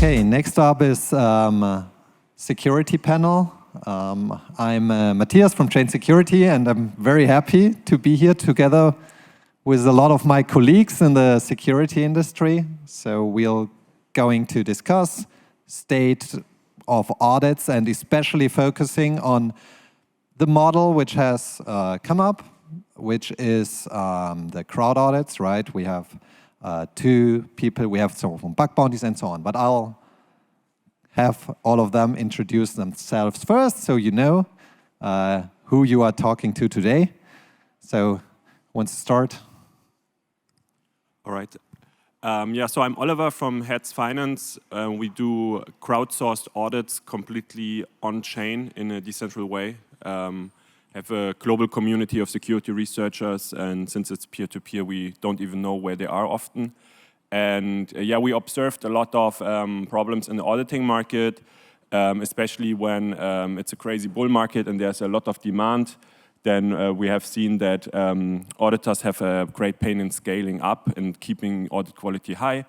Okay, next up is security panel. I'm Matthias from ChainSecurity, and I'm very happy to be here together with a lot of my colleagues in the security industry. So we're going to discuss state of audits and especially focusing on the model which has come up, which is the crowd audits, right? We have two people, we have some from bug bounties and so on, but I'll have all of them introduce themselves first so you know who you are talking to today. So, want to start? All right. So I'm Oliver from hats.finance. We do crowdsourced audits completely on-chain in a decentral way. Have a global community of security researchers, and since it's peer-to-peer, we don't even know where they are often. And we observed a lot of problems in the auditing market, especially when it's a crazy bull market and there's a lot of demand. Then we have seen that auditors have a great pain in scaling up and keeping audit quality high.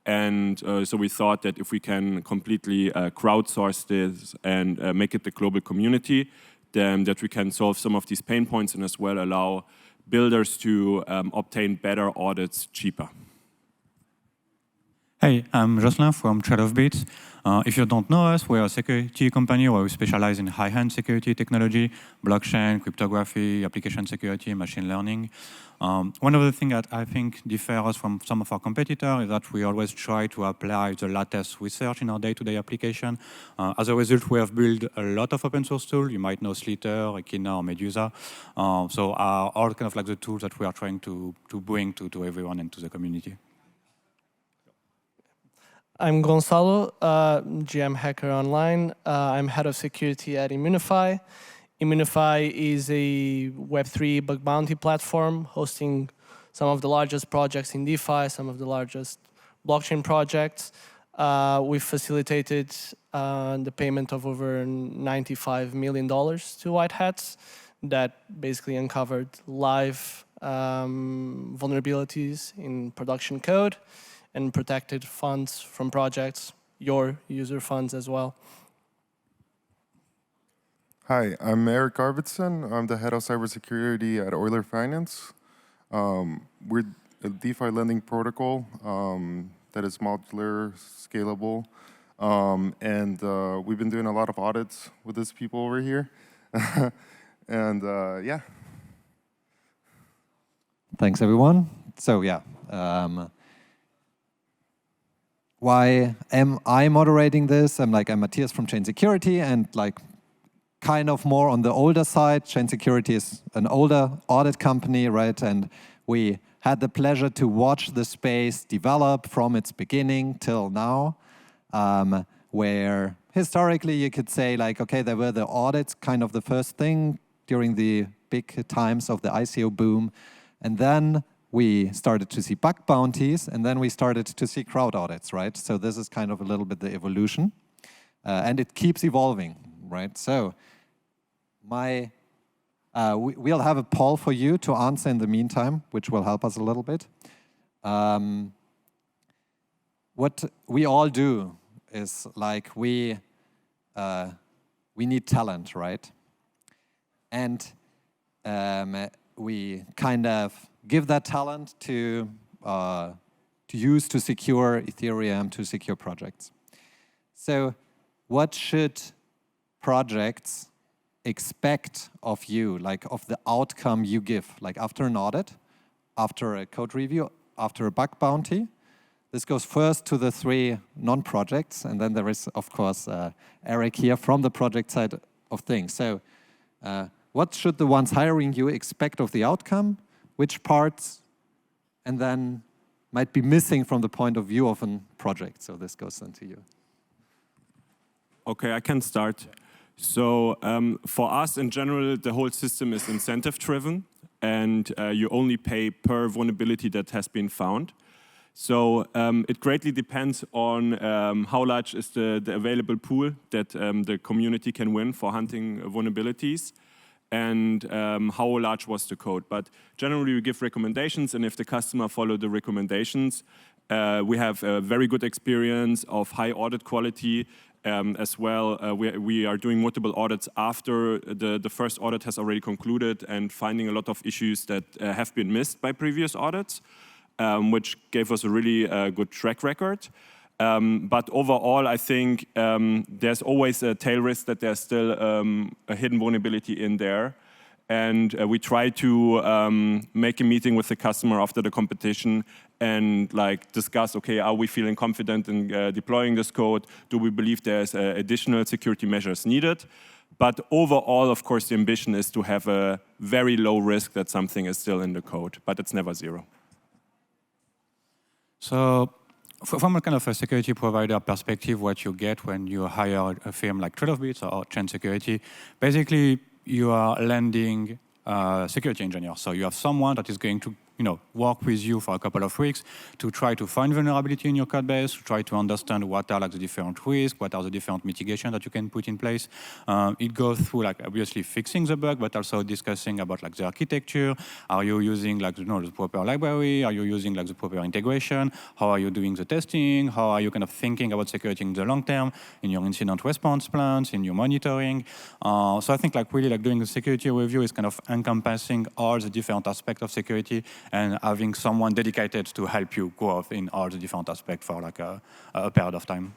And so we thought that if we can completely crowdsource this and make it the global community, then that we can solve some of these pain points and as well allow builders to obtain better audits cheaper. Hey, I'm Josselin from Trade-off. If you don't know us, we're a security company where we specialize in high-end security technology, blockchain, cryptography, application security, machine learning. One of the things that I think differs us from some of our competitors is that we always try to apply the latest research in our day-to-day application. As a result, we have built a lot of open source tools. You might know Schuyler, Echidna, or Medusa. So are all kind of like the tools that we are trying to bring to everyone and to the community. I'm Gonçalo, GM Hacker Online. I'm head of security at Immunefi. Immunefi is a Web3 bug bounty platform hosting some of the largest projects in DeFi, some of the largest blockchain projects. We've facilitated the payment of over $95 million to white hats that basically uncovered live vulnerabilities in production code and protected funds from projects, your user funds as well. Hi, I'm Erik Arfvidson. I'm the head of cybersecurity at Euler Finance. We're a DeFi lending protocol that is modular, scalable, and we've been doing a lot of audits with these people over here. And yeah. Thanks, everyone. So why am I moderating this? I'm Matthias from ChainSecurity, and kind of more on the older side. ChainSecurity is an older audit company, right? And we had the pleasure to watch the space develop from its beginning till now, where historically you could say okay, there were the audits, kind of the first thing during the big times of the ICO boom, and then we started to see bug bounties, and then we started to see crowd audits, right? So this is kind of a little bit the evolution, and it keeps evolving, right? So we'll have a poll for you to answer in the meantime, which will help us a little bit. What we all do is we need talent, right? And we kind of give that talent to use to secure Ethereum, to secure projects. So what should projects expect of you, of the outcome you give, after an audit, after a code review, after a bug bounty? This goes first to the three non-projects, and then there is, of course, Erik here from the project side of things. So what should the ones hiring you expect of the outcome? Which parts, and then might be missing from the point of view of a project? So this goes then to you. Okay, I can start. So for us, in general, the whole system is incentive-driven, and you only pay per vulnerability that has been found. So it greatly depends on how large is the available pool that the community can win for hunting vulnerabilities, and how large was the code. But generally, we give recommendations, and if the customer follow the recommendations, We have a very good experience of high audit quality. As well, we are doing multiple audits after the first audit has already concluded and finding a lot of issues that have been missed by previous audits, which gave us a really good track record. But overall, I think there's always a tail risk that there's still a hidden vulnerability in there. And we try to make a meeting with the customer after the competition and like discuss, okay, are we feeling confident in deploying this code? Do we believe there's additional security measures needed? But overall, of course, the ambition is to have a very low risk that something is still in the code, but it's never zero. So from a kind of a security provider perspective, what you get when you hire a firm like TradeOffBits or ChainSecurity, basically you are landing security engineers. So you have someone that is going to work with you for a couple of weeks to try to find vulnerability in your code base, to try to understand what are like the different risks, what are the different mitigations that you can put in place. It goes through like obviously fixing the bug, but also discussing about like the architecture. Are you using like the proper library? Are you using like the proper integration? How are you doing the testing? How are you kind of thinking about security in the long term in your incident response plans, in your monitoring? So I think like really like doing the security review is kind of encompassing all the different aspects of security and having someone dedicated to help you grow in all the different aspects for like a period of time.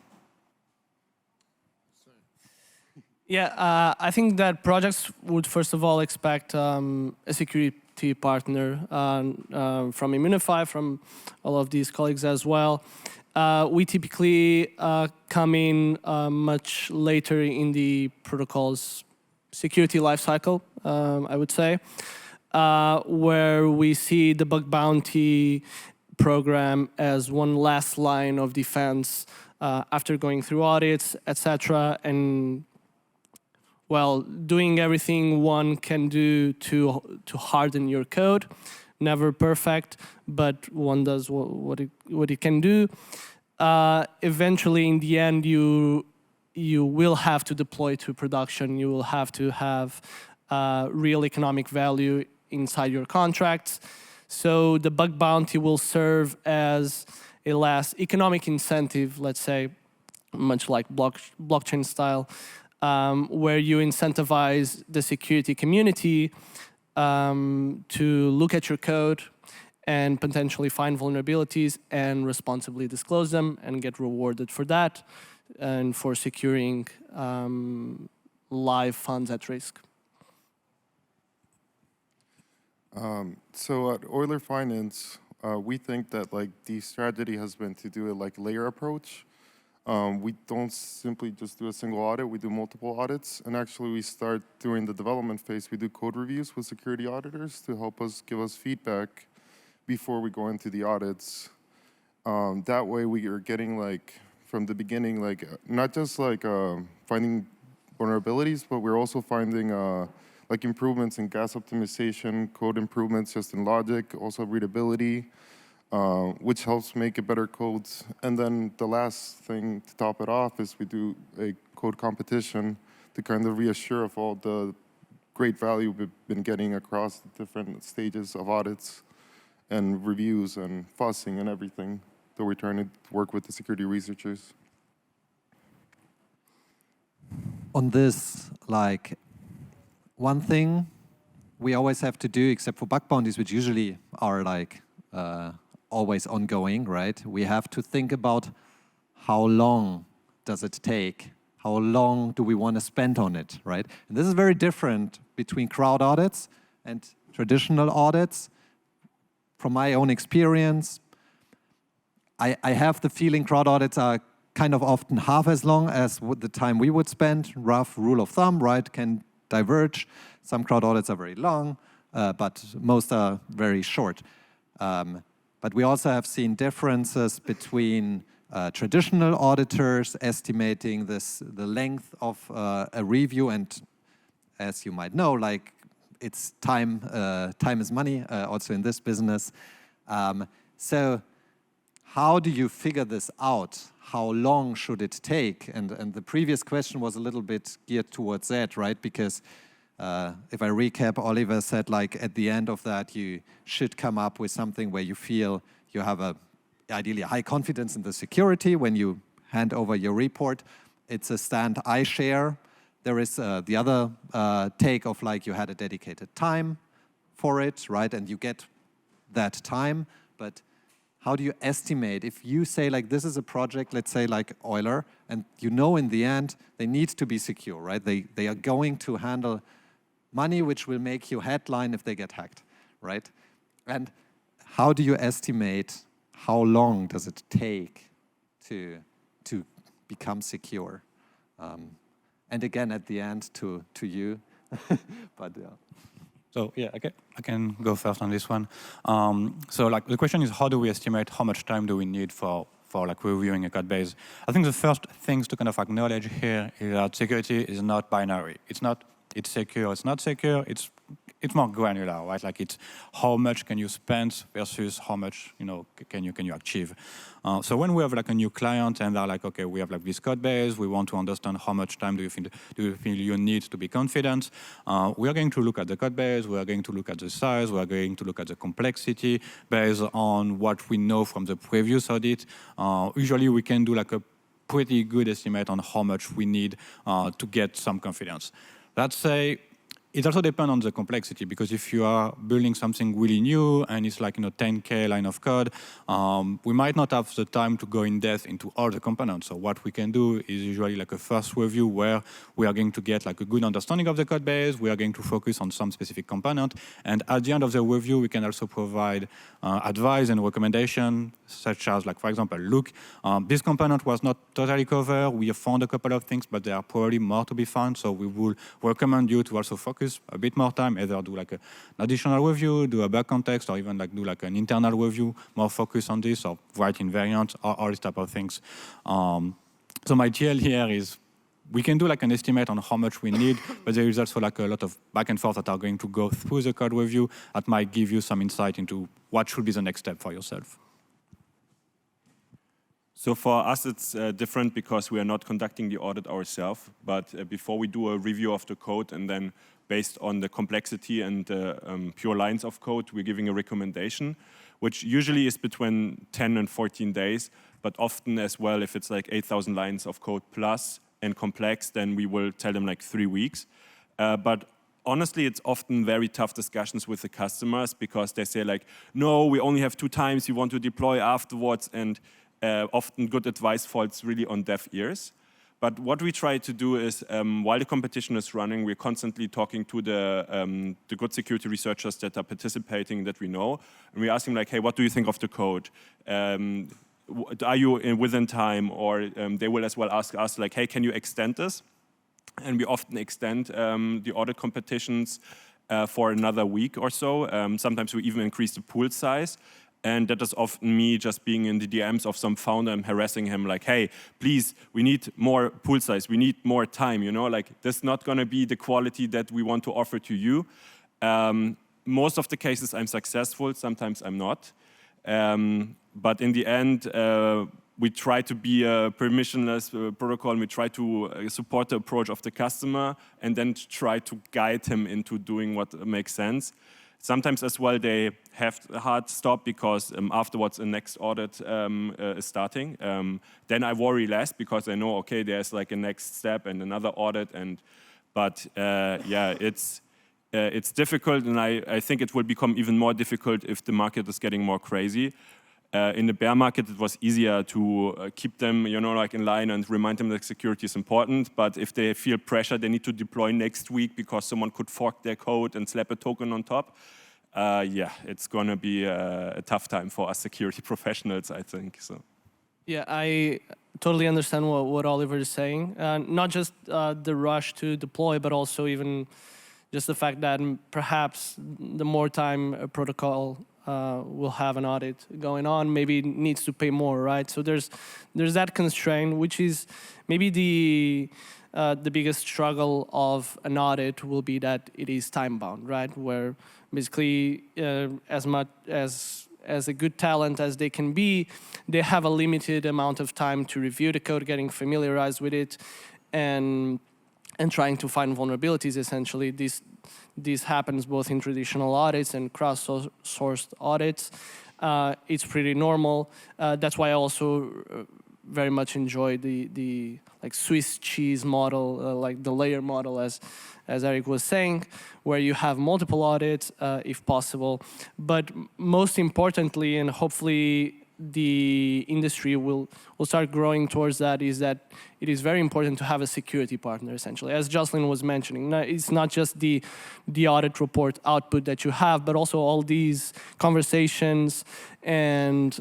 Yeah, I think that projects would first of all expect a security partner from Immunefi, from all of these colleagues as well. We typically come in much later in the protocol's security lifecycle, I would say. Where we see the bug bounty program as one last line of defense after going through audits, etc., and well, doing everything one can do to harden your code. Never perfect, but one does what it can do. Eventually, in the end, you will have to deploy to production. You will have to have real economic value inside your contracts. So the bug bounty will serve as a last economic incentive, let's say, much like blockchain style, where you incentivize the security community to look at your code and potentially find vulnerabilities and responsibly disclose them and get rewarded for that and for securing live funds at risk. So at Euler Finance, we think that like the strategy has been to do a like layer approach. We don't simply just do a single audit, we do multiple audits. And actually we start during the development phase, we do code reviews with security auditors to help us give us feedback before we go into the audits. That way we are getting like from the beginning, like not just like finding vulnerabilities, but we're also finding like improvements in gas optimization, code improvements just in logic, also readability, which helps make a better code. And then the last thing to top it off is we do a code competition to kind of reassure of all the great value we've been getting across the different stages of audits and reviews and fussing and everything that we're trying to work with the security researchers. On this, like, one thing we always have to do, except for bug bounties, which usually are like always ongoing, right? We have to think about how long does it take? How long do we want to spend on it, right? And this is very different between crowd audits and traditional audits. From my own experience, I have the feeling crowd audits are kind of often half as long as the time we would spend. Rough rule of thumb, right? Can diverge. Some crowd audits are very long, but most are very short. But we also have seen differences between traditional auditors estimating the length of a review, and as you might know, like it's time is money, also in this business. So how do you figure this out? How long should it take? And the previous question was a little bit geared towards that, right? Because if I recap, Oliver said like at the end of that, you should come up with something where you feel you have a ideally high confidence in the security when you hand over your report. It's a stand I share. There is the other take of like you had a dedicated time for it, right? And you get that time, but how do you estimate if you say like this is a project, let's say like Euler, and you know in the end they need to be secure, right? They are going to handle money which will make you headline if they get hacked, right? And how do you estimate how long does it take to become secure? And again, at the end, to you, but yeah. So yeah, I can go first on this one. So like the question is, how do we estimate how much time do we need for like reviewing a code base? I think the first things to kind of acknowledge here is that security is not binary. It's not it's secure, it's not secure. It's more granular, right? Like it's how much can you spend versus how much can you achieve. So when we have like a new client and they're like, okay, we have like this code base, we want to understand how much time do you feel you need to be confident. We are going to look at the code base, we are going to look at the size, we are going to look at the complexity based on what we know from the previous audit. Usually we can do like a pretty good estimate on how much we need to get some confidence. Let's say it also depends on the complexity, because if you are building something really new and it's like 10K line of code, we might not have the time to go in depth into all the components. So what we can do is usually like a first review where we are going to get like a good understanding of the code base. We are going to focus on some specific component, and at the end of the review, we can also provide advice and recommendation, such as like, for example, look, this component was not totally covered. We have found a couple of things, but there are probably more to be found. So we will recommend you to also focus a bit more time, either do like an additional review, do a bug context, or even like do like an internal review, more focus on this, or write invariant, or all these type of things. So my TL here is we can do like an estimate on how much we need, but there is also like a lot of back and forth that are going to go through the code review that might give you some insight into what should be the next step for yourself. So for us, it's different because we are not conducting the audit ourselves. But before we do a review of the code, and then based on the complexity and pure lines of code, we're giving a recommendation, which usually is between 10 and 14 days. But often as well, if it's like 8,000 lines of code plus and complex, then we will tell them like 3 weeks. But honestly, it's often very tough discussions with the customers, because they say like, no, we only have 2 times, you want to deploy afterwards, and often good advice falls really on deaf ears. But what we try to do is, while the competition is running, we're constantly talking to the good security researchers that are participating, that we know, and we ask them like, hey, what do you think of the code? Are you within time? Or they will as well ask us like, hey, can you extend this? And we often extend the audit competitions for another week or so. Sometimes we even increase the pool size. And that is often me just being in the DMs of some founder and harassing him like, hey, please, we need more pool size, we need more time, like this is not gonna be the quality that we want to offer to you. Most of the cases I'm successful, sometimes I'm not. But in the end, we try to be a permissionless protocol, and we try to support the approach of the customer, and then try to guide him into doing what makes sense. Sometimes as well they have a hard stop because afterwards the next audit is starting. Then I worry less because I know, okay, there's like a next step and another audit. But yeah, it's difficult, and I think it will become even more difficult if the market is getting more crazy. In the bear market, it was easier to keep them, like in line and remind them that security is important. But if they feel pressure, they need to deploy next week because someone could fork their code and slap a token on top. Yeah, it's going to be a tough time for us security professionals, I think. So. Yeah, I totally understand what Oliver is saying. Not just the rush to deploy, but also even just the fact that perhaps the more time a protocol will have an audit going on, maybe it needs to pay more, right? So there's that constraint, which is maybe the biggest struggle of an audit will be that it is time bound, right? Where basically as much as a good talent as they can be, they have a limited amount of time to review the code, getting familiarized with it, and trying to find vulnerabilities. Essentially, this happens both in traditional audits and cross-sourced audits. it's pretty normal. That's why I also very much enjoy the like Swiss cheese model, like the layer model, as Erik was saying, where you have multiple audits if possible. But most importantly, and hopefully the industry will start growing towards that, is that it is very important to have a security partner, essentially. As Josselin was mentioning, it's not just the audit report output that you have, but also all these conversations and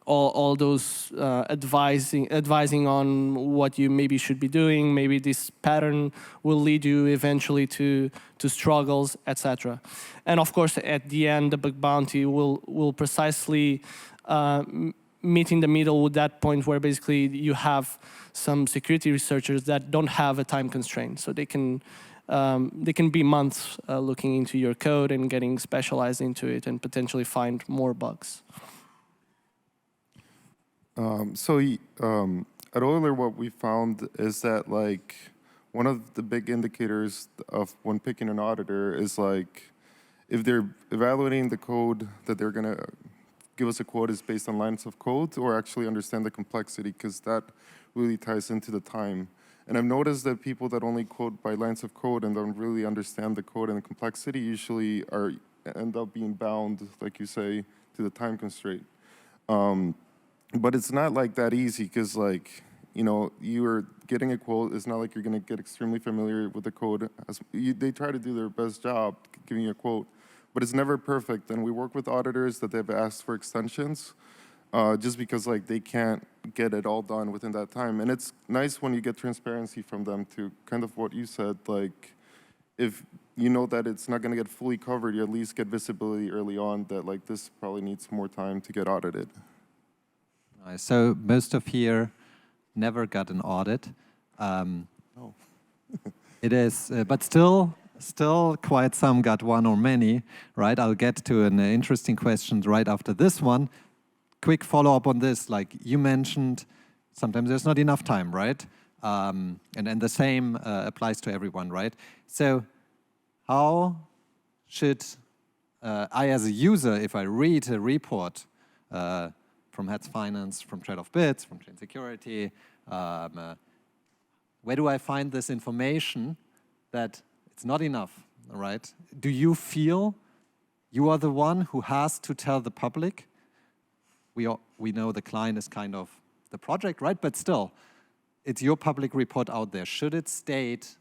all those advising on what you maybe should be doing. Maybe this pattern will lead you eventually to struggles, etc. And of course, at the end, the bug bounty will precisely meet in the middle with that point where basically you have some security researchers that don't have a time constraint, so they can be months looking into your code and getting specialized into it and potentially find more bugs. At Euler, what we found is that like one of the big indicators of when picking an auditor is like if they're evaluating the code that they're gonna give us a quote is based on lines of code or actually understand the complexity, because that really ties into the time. And I've noticed that people that only quote by lines of code and don't really understand the code and the complexity usually end up being bound, like you say, to the time constraint. But it's not like that easy, because like, you know, you are getting a quote. It's not like you're going to get extremely familiar with the code. They try to do their best job giving you a quote, but it's never perfect. And we work with auditors that they've asked for extensions just because like they can't get it all done within that time. And it's nice when you get transparency from them to kind of what you said, like if you know that it's not going to get fully covered, you at least get visibility early on that like this probably needs more time to get audited. So most of here never got an audit. No. It is, but still quite some got one or many, right? I'll get to an interesting question right after this one. Quick follow-up on this, like you mentioned, sometimes there's not enough time, right? And the same applies to everyone, right? So how should I as a user, if I read a report from hats.finance, from Trade-off-Bits, from ChainSecurity, where do I find this information that it's not enough, all right? Do you feel you are the one who has to tell the public? We know the client is kind of the project, right? But still, it's your public report out there. Should it state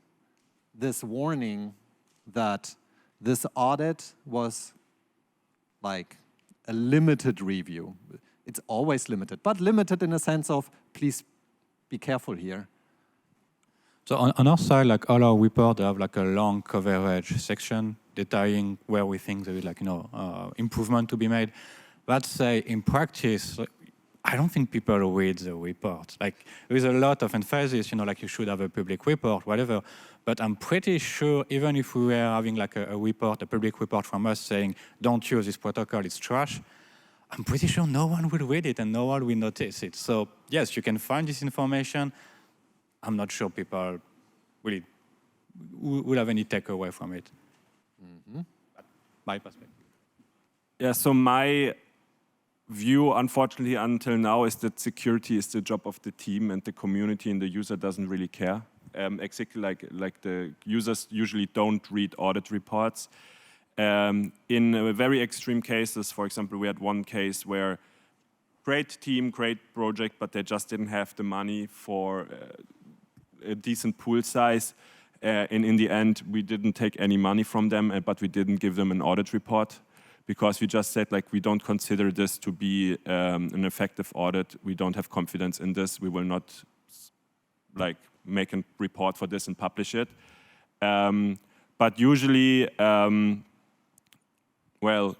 this warning that this audit was like a limited review? It's always limited, but limited in a sense of, please be careful here. So on our side, like all our reports have like a long coverage section detailing where we think there is like, improvement to be made. But say in practice, I don't think people read the report. Like there is a lot of emphasis, like you should have a public report, whatever. But I'm pretty sure even if we were having like a report, a public report from us saying, don't use this protocol, it's trash, I'm pretty sure no one will read it and no one will notice it. So yes, you can find this information. I'm not sure people really will have any takeaway from it. Mm-hmm. My perspective. Yeah, so my view, unfortunately, until now, is that security is the job of the team and the community, and the user doesn't really care. Exactly like the users usually don't read audit reports. In very extreme cases, for example, we had one case where great team, great project, but they just didn't have the money for a decent pool size. And in the end, we didn't take any money from them, but we didn't give them an audit report because we just said, like, we don't consider this to be an effective audit. We don't have confidence in this. We will not, like, make a report for this and publish it. But usually, well,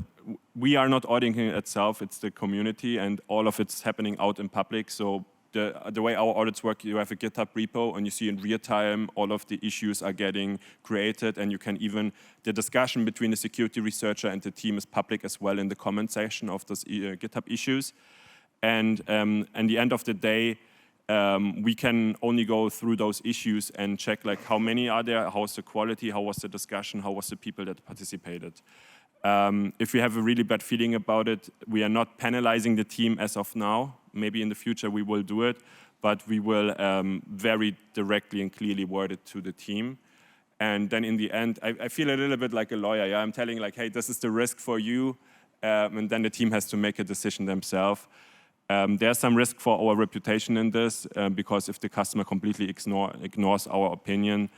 we are not auditing it itself, it's the community, and all of it's happening out in public. So the way our audits work, you have a GitHub repo, and you see in real time all of the issues are getting created, and you can even, the discussion between the security researcher and the team is public as well in the comment section of those GitHub issues. And at the end of the day, we can only go through those issues and check, like, how many are there, how's the quality, how was the discussion, how was the people that participated. If we have a really bad feeling about it, we are not penalizing the team as of now. Maybe in the future we will do it, but we will very directly and clearly word it to the team. And then in the end, I feel a little bit like a lawyer. Yeah? I'm telling like, hey, this is the risk for you. And then the team has to make a decision themselves. There's some risk for our reputation in this because if the customer completely ignores our opinion.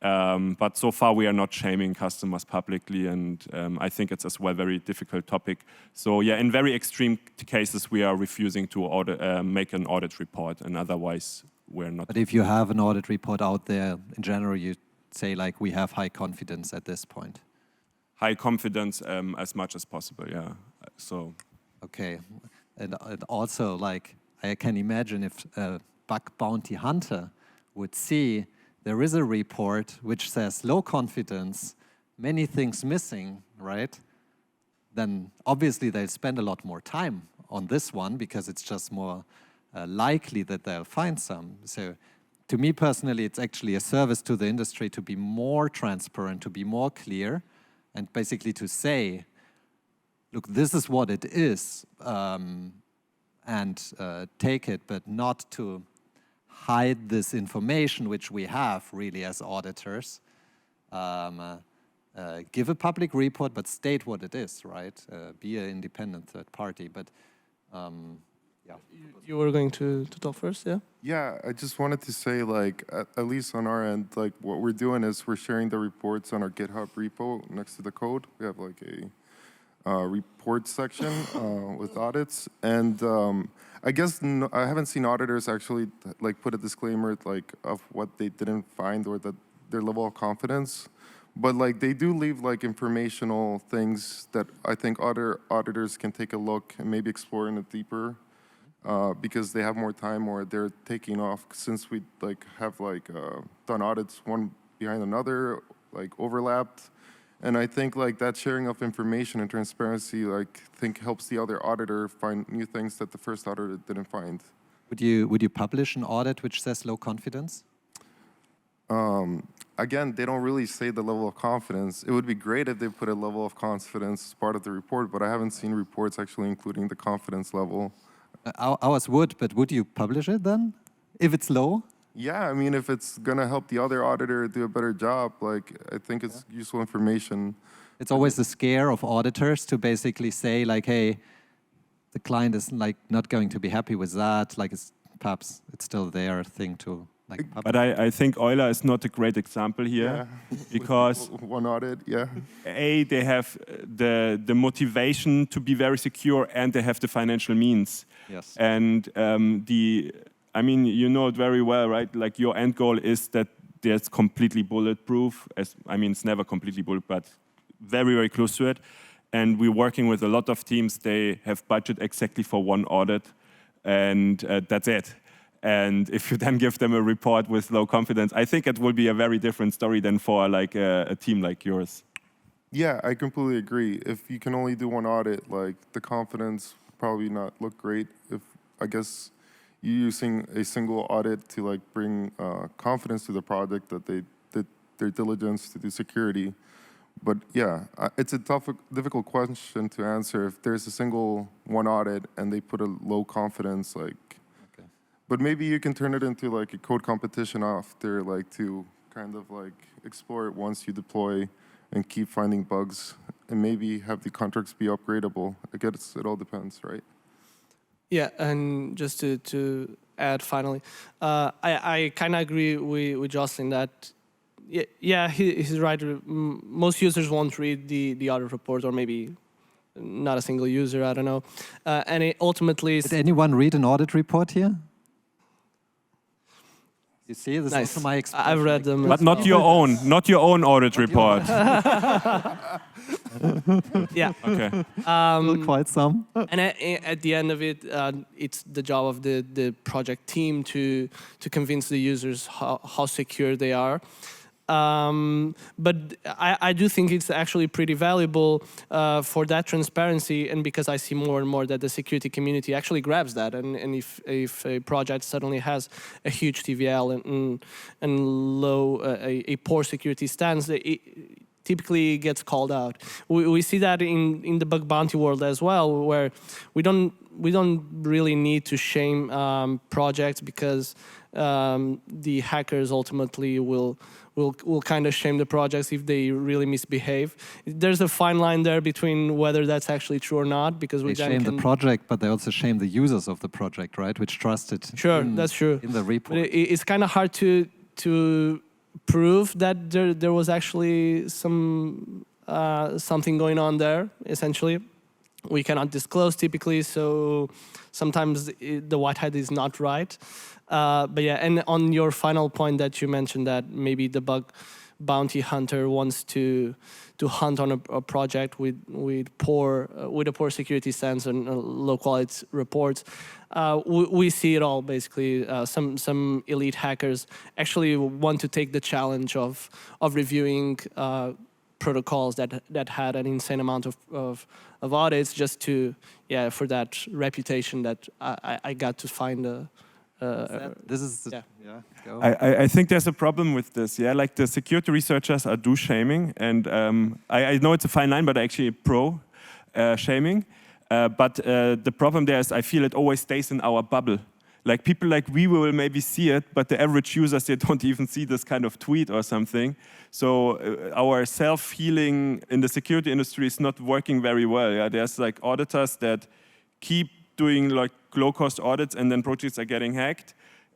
But so far we are not shaming customers publicly, and I think it's as well a very difficult topic. So yeah, in very extreme cases we are refusing to make an audit report, and otherwise we're not. But if you have an audit report out there, in general you say like we have high confidence at this point. High confidence as much as possible, yeah. So. Okay, and also like I can imagine if a bug bounty hunter would see there is a report which says low confidence, many things missing, right? Then obviously they'll spend a lot more time on this one because it's just more likely that they'll find some. So to me personally, it's actually a service to the industry to be more transparent, to be more clear, and basically to say, look, this is what it is, and take it, but not to hide this information which we have really as auditors. Give a public report, but state what it is, right? Be an independent third party, but yeah. You were going to talk first, yeah? Yeah, I just wanted to say, like, at least on our end, like, what we're doing is we're sharing the reports on our GitHub repo next to the code. We have, like, a report section with audits. And I guess I haven't seen auditors actually, like, put a disclaimer, like, of what they didn't find or their level of confidence. But, like, they do leave, like, informational things that I think other auditors can take a look and maybe explore in a deeper because they have more time or they're taking off since we like have like done audits one behind another, like overlapped. And I think like that sharing of information and transparency, like I think helps the other auditor find new things that the first auditor didn't find. Would you publish an audit which says low confidence? Again, they don't really say the level of confidence. It would be great if they put a level of confidence as part of the report, but I haven't seen reports actually including the confidence level. Ours would, but would you publish it then, if it's low? Yeah, I mean, if it's gonna help the other auditor do a better job, like, I think it's useful information. It's always the scare of auditors to basically say, like, hey, the client is like not going to be happy with that, like perhaps it's still their thing to like publish. But I think Euler is not a great example here, because one audit, yeah. They have the motivation to be very secure, and they have the financial means. Yes. And I mean, you know it very well, right? Like your end goal is that it's completely bulletproof. I mean, it's never completely bulletproof, but very, very close to it. And we're working with a lot of teams. They have budget exactly for one audit, and that's it. And if you then give them a report with low confidence, I think it will be a very different story than for like a team like yours. Yeah, I completely agree. If you can only do one audit, like the confidence probably not look great. If I guess you're using a single audit to like bring confidence to the project that they did their diligence to do security. But yeah, it's a difficult question to answer. If there's a single one audit and they put a low confidence, like, okay. But maybe you can turn it into like a code competition after, like to kind of like explore it once you deploy and keep finding bugs and maybe have the contracts be upgradable. I guess it all depends, right? Yeah, and just to add finally, I kind of agree with Josselin that yeah, he's right. Most users won't read the audit report, or maybe not a single user, I don't know. And it ultimately... Did anyone read an audit report here? You see, this nice. is also my experience. I've read them. But not your own audit report. Yeah. Okay. Quite some. And at the end of it, it's the job of the project team to convince the users how secure they are. But I do think it's actually pretty valuable for that transparency, and because I see more and more that the security community actually grabs that, and if a project suddenly has a huge TVL and low a poor security stance, typically gets called out. We see that in the bug bounty world as well, where we don't really need to shame projects because the hackers ultimately will kind of shame the projects if they really misbehave. There's a fine line there between whether that's actually true or not, because we They shame the project, but they also shame the users of the project, right? Which trusted. Sure, that's true. In the report. But it's kind of hard to prove that there was actually something going on there. Essentially, we cannot disclose typically, so sometimes the white hat is not right. But yeah, and on your final point that you mentioned, that maybe the bug bounty hunter wants to hunt on a project with a poor security stance and low quality reports. We see it all basically. Some elite hackers actually want to take the challenge of reviewing protocols that had an insane amount of audits, just to for that reputation that I got to find a. This is go. I think there's a problem with this. Yeah, like the security researchers are do shaming, and I know it's a fine line, but actually pro shaming. But the problem there is I feel it always stays in our bubble. Like people like we will maybe see it, but the average users, they don't even see this kind of tweet or something. So our self-healing in the security industry is not working very well. Yeah, there's like auditors that keep doing like low-cost audits, and then projects are getting hacked.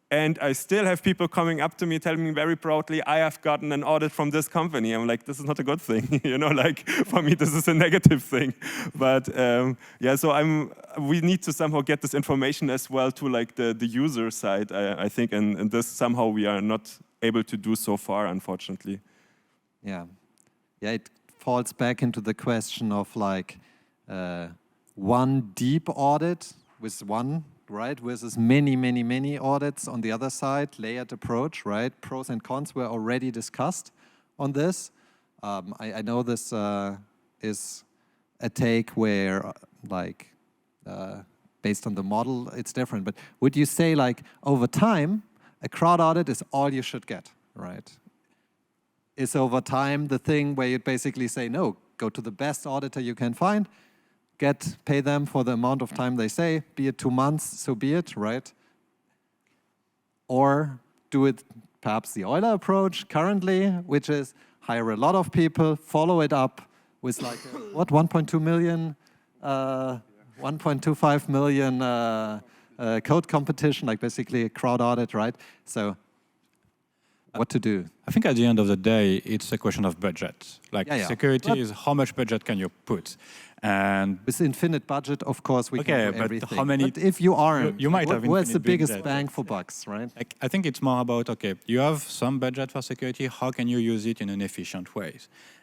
And I still have people coming up to me telling me very proudly, I have gotten an audit from this company. I'm like, this is not a good thing. You know, like for me, this is a negative thing. But yeah, so we need to somehow get this information as well to like the user side, I think. And this somehow we are not able to do so far, unfortunately. Yeah. Yeah, it falls back into the question of like one deep audit with one, right, versus many audits on the other side, layered approach, right? Pros and cons were already discussed on this. I know this is a take where, like, based on the model, it's different. But would you say, like, over time, a crowd audit is all you should get, right? Is over time the thing where you basically say, no, go to the best auditor you can find, pay them for the amount of time they say, be it 2 months, so be it, right? Or do it perhaps the Euler approach currently, which is hire a lot of people, follow it up with like, 1.2 million, 1.25 million code competition, like basically a crowd audit, right? So what to do? I think at the end of the day, it's a question of budget. Like security is how much budget can you put? And with infinite budget, of course, we can do everything. How many? But if you aren't, you might have where's the biggest budget? bang for bucks, right? I think it's more about, okay, you have some budget for security, how can you use it in an efficient way?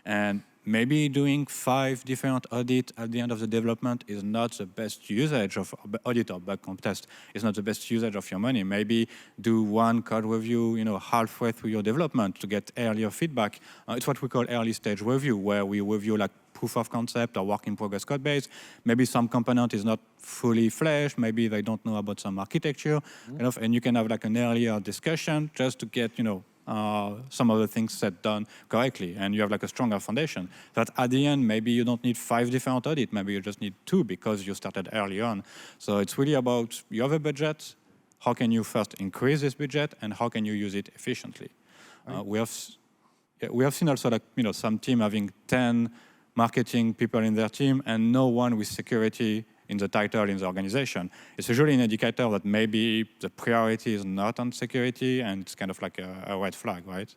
And maybe doing 5 different audits at the end of the development is not the best usage of audit or bug comp test. It's not the best usage of your money. Maybe do one code review, halfway through your development to get earlier feedback. It's what we call early stage review, where we review like proof of concept or work in progress code base. Maybe some component is not fully fleshed. Maybe they don't know about some architecture, and you can have like an earlier discussion just to get, some of the things set done correctly, and you have like a stronger foundation. That at the end, maybe you don't need 5 different audits, maybe you just need 2 because you started early on. So it's really about, you have a budget, how can you first increase this budget, and how can you use it efficiently? We have seen also like, some team having 10 marketing people in their team and no one with security in the title in the organization. It's usually an indicator that maybe the priority is not on security, and it's kind of like a red flag, right?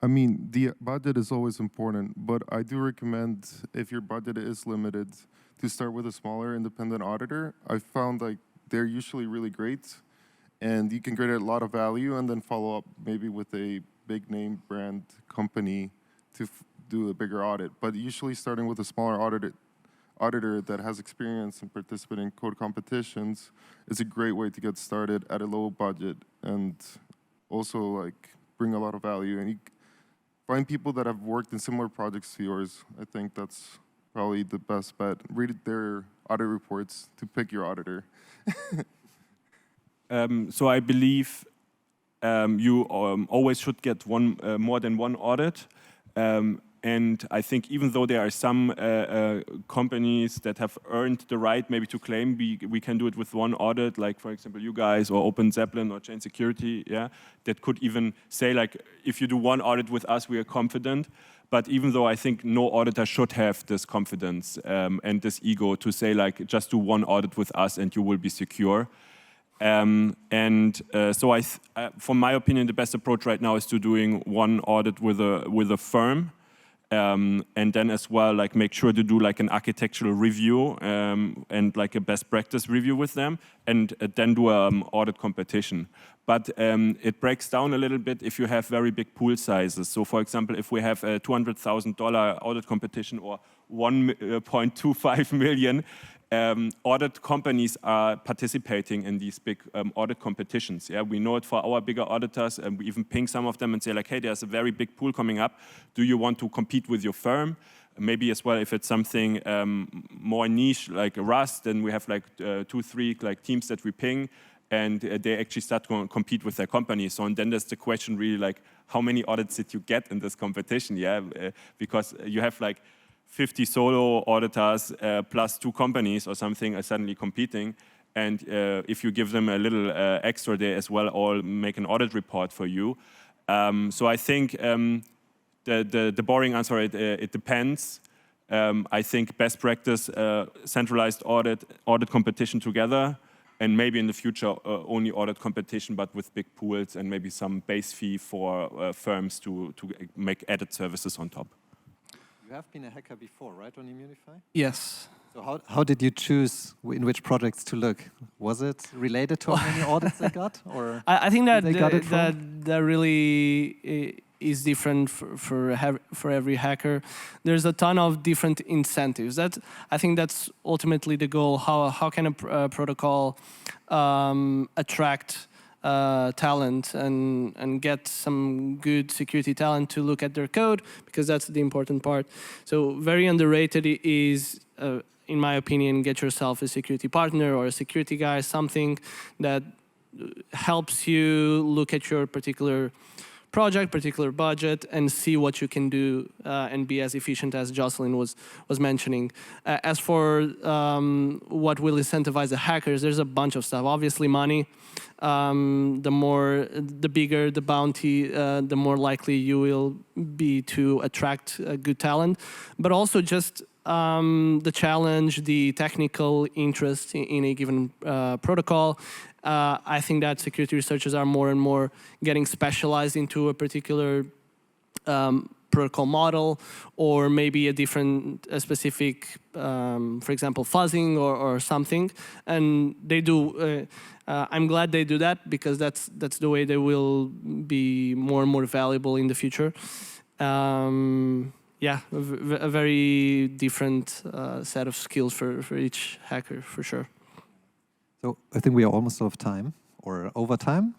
I mean, the budget is always important, but I do recommend, if your budget is limited, to start with a smaller independent auditor. I found like they're usually really great, and you can create a lot of value, and then follow up maybe with a big name brand company to do a bigger audit. But usually starting with a smaller auditor that has experience in participating in code competitions is a great way to get started at a low budget, and also like bring a lot of value. And you find people that have worked in similar projects to yours. I think that's probably the best bet. Read their audit reports to pick your auditor. So I believe you always should get more than one audit. And I think even though there are some companies that have earned the right maybe to claim we can do it with one audit, like for example you guys or Open Zeppelin or ChainSecurity, yeah, that could even say like, if you do one audit with us, we are confident. But even though I think no auditor should have this confidence and this ego to say like, just do one audit with us and you will be secure. So from my opinion, the best approach right now is to doing one audit with a firm, and then as well like make sure to do like an architectural review and like a best practice review with them, and then do an audit competition. But it breaks down a little bit if you have very big pool sizes. So for example, if we have a $200,000 audit competition or 1.25 million, audit companies are participating in these big audit competitions. Yeah, we know it for our bigger auditors, and we even ping some of them and say like, hey, there's a very big pool coming up. Do you want to compete with your firm? Maybe as well, if it's something more niche like Rust, then we have like 2-3 like teams that we ping, and they actually start to compete with their company. So and then there's the question really like, how many audits did you get in this competition? Yeah, because you have like 50 solo auditors plus 2 companies or something are suddenly competing. And if you give them a little extra, they as well all make an audit report for you. So I think the boring answer, it depends. I think best practice, centralized audit competition together, and maybe in the future only audit competition, but with big pools and maybe some base fee for firms to make added services on top. You have been a hacker before, right, on Immunefi? Yes. So how did you choose in which projects to look? Was it related to how many audits they got, or I think that they got it from? that really is different for every hacker. There's a ton of different incentives. I think that's ultimately the goal. How can a protocol attract talent and get some good security talent to look at their code, because that's the important part. So very underrated is, in my opinion, get yourself a security partner or a security guy, something that helps you look at your particular project, particular budget, and see what you can do and be as efficient as Josselin was mentioning. As for what will incentivize the hackers, there's a bunch of stuff. Obviously, money. The bigger the bounty, the more likely you will be to attract good talent. But also just the challenge, the technical interest in a given protocol. I think that security researchers are more and more getting specialized into a particular protocol model, or maybe a specific, for example, fuzzing or something. And they do. I'm glad they do that, because that's the way they will be more and more valuable in the future. Yeah, a very different set of skills for each hacker, for sure. So I think we are almost out of time, or over time.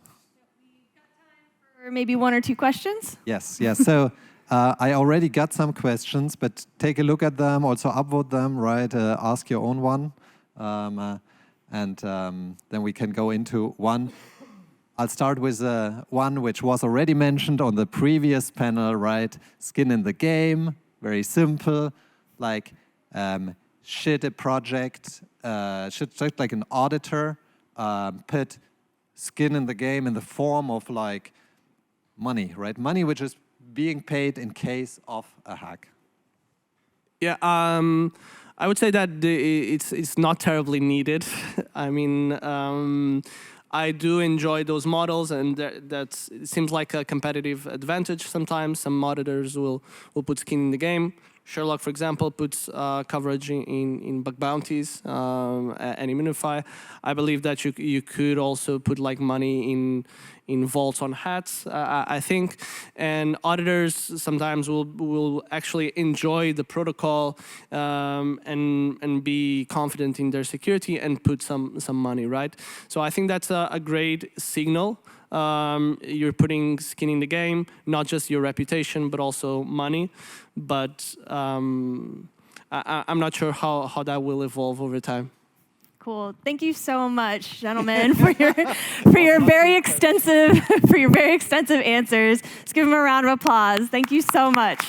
We've got time for maybe 1 or 2 questions. Yes. So I already got some questions, but take a look at them, also upvote them, right? Ask your own one, and then we can go into one. I'll start with one which was already mentioned on the previous panel, right? Skin in the game, very simple, like should a project, should like an auditor put skin in the game in the form of like money, right? Money which is being paid in case of a hack. Yeah, I would say that it's not terribly needed. I mean, I do enjoy those models, and it seems like a competitive advantage sometimes. Some auditors will put skin in the game. Sherlock, for example, puts coverage in bug bounties and Immunefi. I believe that you could also put like money in vaults on hats, I think. And auditors sometimes will actually enjoy the protocol and be confident in their security and put some money, right? So I think that's a great signal. You're putting skin in the game, not just your reputation, but also money. But I'm not sure how that will evolve over time. Cool. Thank you so much, gentlemen, for your very extensive answers. Let's give them a round of applause. Thank you so much.